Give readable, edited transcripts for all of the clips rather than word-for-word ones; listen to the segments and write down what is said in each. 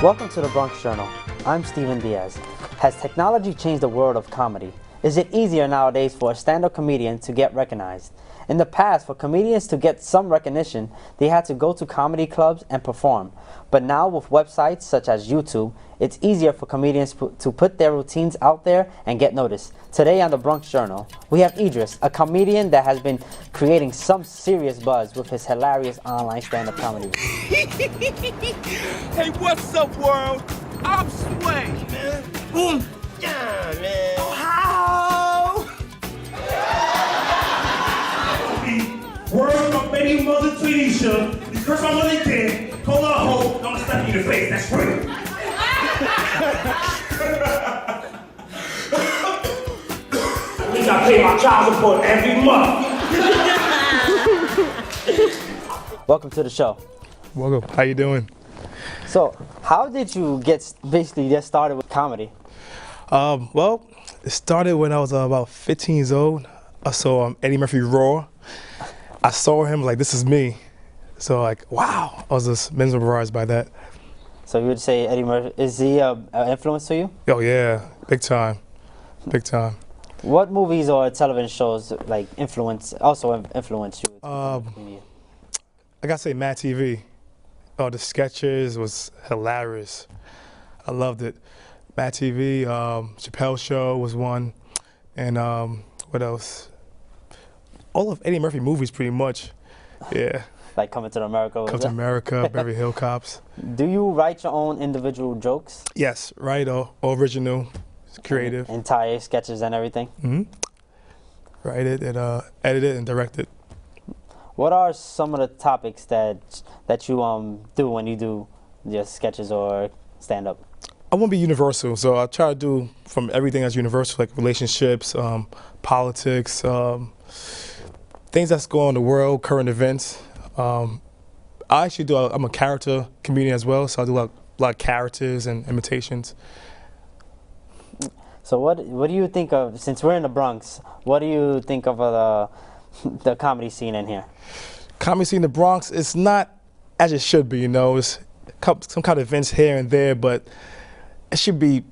Welcome to the Bronx Journal. I'm Steven Diaz. Has technology changed the world of comedy? Is it easier nowadays for a stand-up comedian to get recognized? In the past, for comedians to get some recognition, they had to go to comedy clubs and perform. But now with websites such as YouTube, it's easier for comedians to put their routines out there and get noticed. Today on the Bronx Journal, we have Idriss, a comedian that has been creating some serious buzz with his hilarious online stand-up comedy. Hey, what's up, world? I'm Sway, man. Boom. Yeah, man. How? Word from baby mother Tweetisha, you curse my mother again, call her a hoe, I'm gonna slap you in the face, that's free. At least I pay my child support every month. Welcome to the show. Welcome. How you doing? So, how did you get started with comedy? Well, it started when I was about 15 years old. I saw Eddie Murphy Raw. I saw him like, this is me. So like, wow, I was just mesmerized by that. So you would say Eddie Murphy, is he an influence to you? Oh yeah, big time, big time. What movies or television shows like also influence you? I gotta say Mad TV. Oh, the sketches was hilarious. I loved it. Mad TV, Chappelle Show was one, and what else? All of Eddie Murphy movies, pretty much. Yeah. Like Coming to America. Come to America, Beverly Hills Cops. Do you write your own individual jokes? Yes, right. All original, creative. Entire sketches and everything. Write it and edit it and direct it. What are some of the topics that you do when you do your sketches or stand up? I want to be universal, so I try to do from everything that's universal, like relationships, politics, things that's going on in the world, current events. I actually do. I'm a character comedian as well, so I do a lot of characters and imitations. So what do you think of, since we're in the Bronx, what do you think of the comedy scene in here? Comedy scene in the Bronx, it's not as it should be, you know. It's some kind of events here and there, but it should be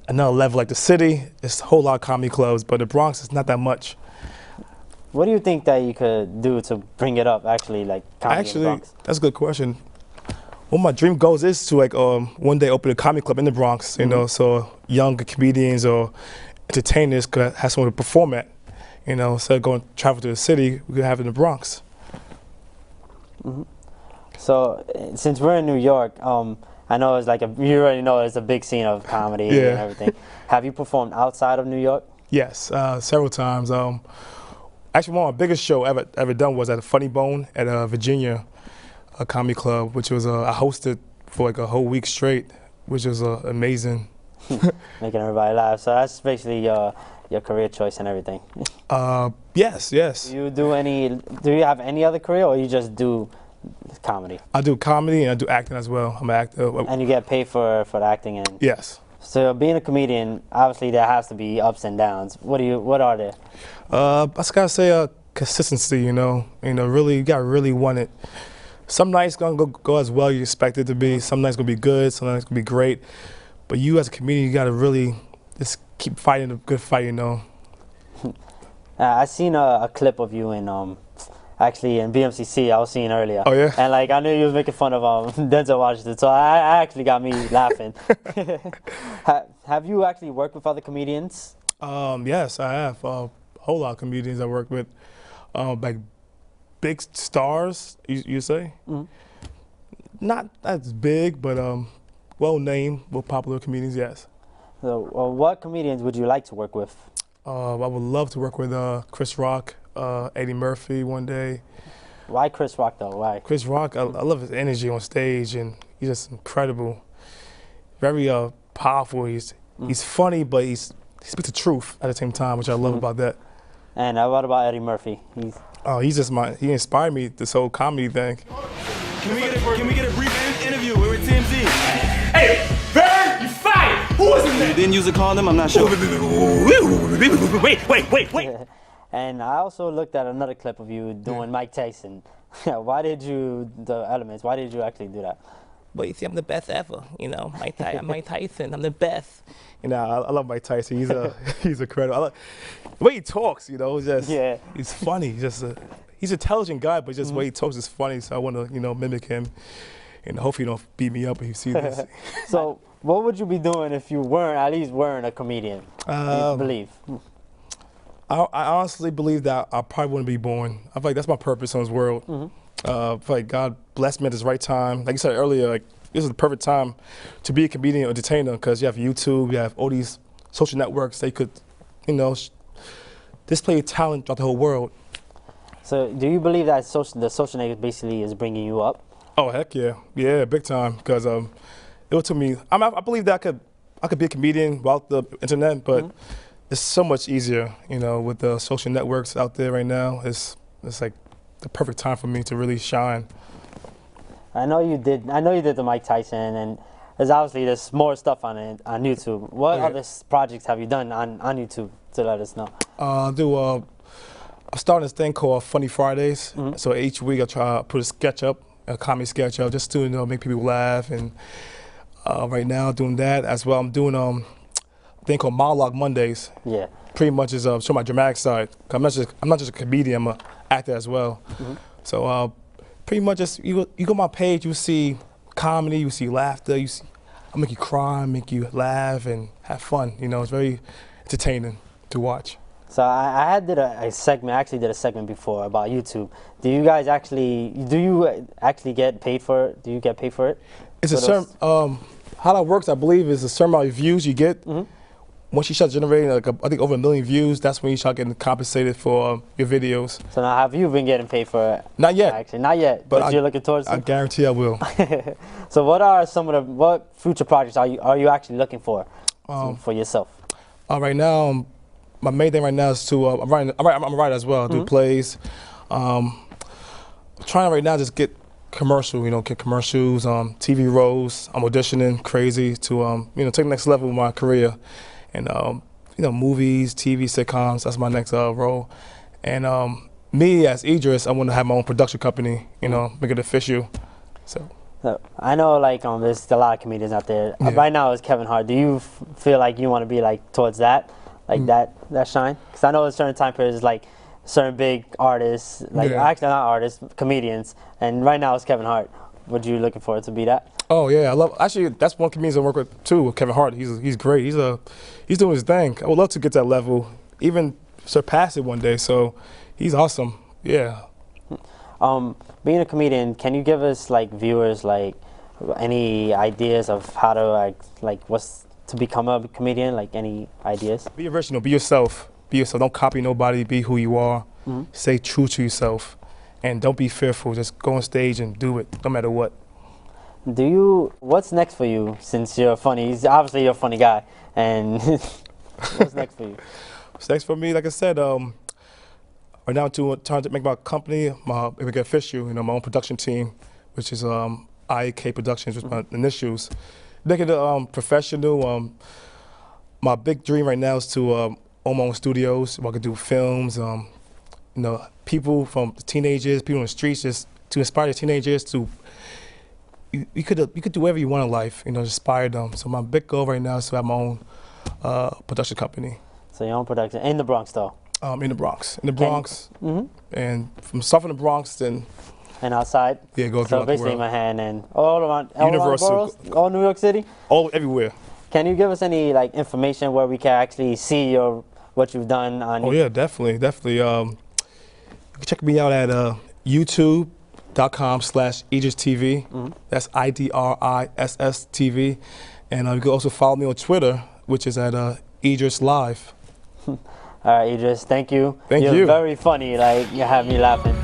another level. Like the city, it's a whole lot of comedy clubs, but the Bronx is not that much. What do you think that you could do to bring it up, actually, like comedy in the Bronx? That's a good question. One of my dream goals is to like one day open a comedy club in the Bronx, you know, so younger comedians or entertainers could have somewhere to perform at. You know, instead of going travel to the city, we could have it in the Bronx. So, since we're in New York, I know it's like you already know it's a big scene of comedy and everything. Have you performed outside of New York? Yes, several times. Actually, one of my biggest show ever done was at a Funny Bone at Virginia, a comedy club, which was I hosted for like a whole week straight, which was amazing. Making everybody laugh. So that's basically your career choice and everything. Yes. Do you have any other career, or you just do comedy? I do comedy and I do acting as well. I'm an actor. And you get paid for the acting and. Yes. So being a comedian, obviously there has to be ups and downs. What are there? I just gotta say consistency. You know, really, you gotta really want it. Some nights gonna go as well you expect it to be. Some nights gonna be good. Some nights gonna be great. But you as a comedian, you gotta really just keep fighting a good fight. You know. I seen a clip of you in actually in BMCC. I was seeing earlier. Oh yeah. And like I knew you was making fun of Denzel Washington, so I actually got me laughing. Have you actually worked with other comedians? Yes, I have. A whole lot of comedians I work with, like big stars. You say? Not as big, but well named, well popular comedians. Yes. So, what comedians would you like to work with? I would love to work with Chris Rock, Eddie Murphy one day. Why Chris Rock though? Why? Chris Rock, I love his energy on stage, and he's just incredible. Very powerful. He's funny, but he speaks the truth at the same time, which I love about that. And what about Eddie Murphy? He inspired me this whole comedy thing. Can we get a brief interview? We're with TMZ. Hey, Bird, you fired! Who is in there? You didn't use a condom? I'm not sure. Wait. And I also looked at another clip of you doing Mike Tyson. Why did you actually do that? but you see, I'm the best ever. You know, I'm Mike Tyson. I'm the best. You know, I love Mike Tyson. He's incredible. The way he talks, you know, he's funny. He's an intelligent guy, but just the way he talks is funny. So I want to, you know, mimic him, and hopefully you don't beat me up if you see this. So what would you be doing if you weren't a comedian? Do you believe? I honestly believe that I probably wouldn't be born. I feel like that's my purpose on this world. I feel like God blessed me at this right time. Like you said earlier, like this is the perfect time to be a comedian or entertainer because you have YouTube, you have all these social networks. They could, you know, display talent throughout the whole world. So do you believe that the social network basically is bringing you up? Oh heck yeah, yeah, big time. Because it was to me. I believe that I could be a comedian without the internet, but it's so much easier, you know, with the social networks out there right now. It's like the perfect time for me to really shine. I know you did the Mike Tyson, and there's more stuff on it on YouTube. What other projects have you done on YouTube to let us know? I'm starting this thing called Funny Fridays. So each week I try to put a sketch up, a comedy sketch up, just to, you know, make people laugh. And right now doing that as well. I'm doing a thing called Monologue Mondays. Yeah. Pretty much is show my dramatic side. I'm not just a comedian. I'm an actor as well. So pretty much just you go on my page, you see comedy, you see laughter, I'll make you cry, make you laugh, and have fun. You know, it's very entertaining to watch. So I did a segment before about YouTube. Do you actually get paid for it? Do you get paid for it? It's a certain, how that works, I believe, is a certain amount of views you get. Once you start generating, like I think over 1 million views, that's when you start getting compensated for your videos. So now, have you been getting paid for it? Not yet. Actually, not yet. But you're looking towards it? I guarantee I will. So what are what future projects are you actually looking for yourself? Right now, my main thing right now is to I'm a writer as well. I do plays. Trying right now just get commercials, TV roles. I'm auditioning crazy to take the next level of my career, and movies, TV, sitcoms. That's my next role. And me as Idriss, I want to have my own production company. Make it official. So I know there's a lot of comedians out there. Right now it's Kevin Hart. Do you feel like you want to be towards that? That shine? Because I know in certain time periods, certain big artists, actually not artists, comedians, and right now it's Kevin Hart. Would you looking forward to be that? Oh yeah, actually that's one comedian I work with too, with Kevin Hart. He's great. He's doing his thing. I would love to get to that level, even surpass it one day. So he's awesome. Yeah. Being a comedian, can you give us viewers any ideas of how to what's to become a comedian? Any ideas? Be original. Be yourself. Be yourself. Don't copy nobody. Be who you are. Stay true to yourself, and don't be fearful. Just go on stage and do it, no matter what. What's next for you? Since you're funny, obviously you're a funny guy. And what's next for you? What's next for me? Like I said, right now I'm trying to make my company, make it official. My own production team, which is IK Productions, with my initials. Make it professional. My big dream right now is to own my own studios where I could do films. People from the teenagers, people on the streets, just to inspire the teenagers to. You could do whatever you want in life. Inspire them. So my big goal right now is to have my own production company. So your own production in the Bronx, though. In the Bronx. And from stuff in the Bronx, then. And outside. Yeah, go throughout the world. So basically Manhattan and all around Universal. All New York City. All everywhere. Can you give us any information where we can actually see what you've done on? Oh yeah, definitely. You can check me out at YouTube.com/IdrissTV. That's IDRISS-TV. And you can also follow me on Twitter, which is at Idriss Live. All right, Idriss, thank you. Thank you. You're very funny. You have me laughing.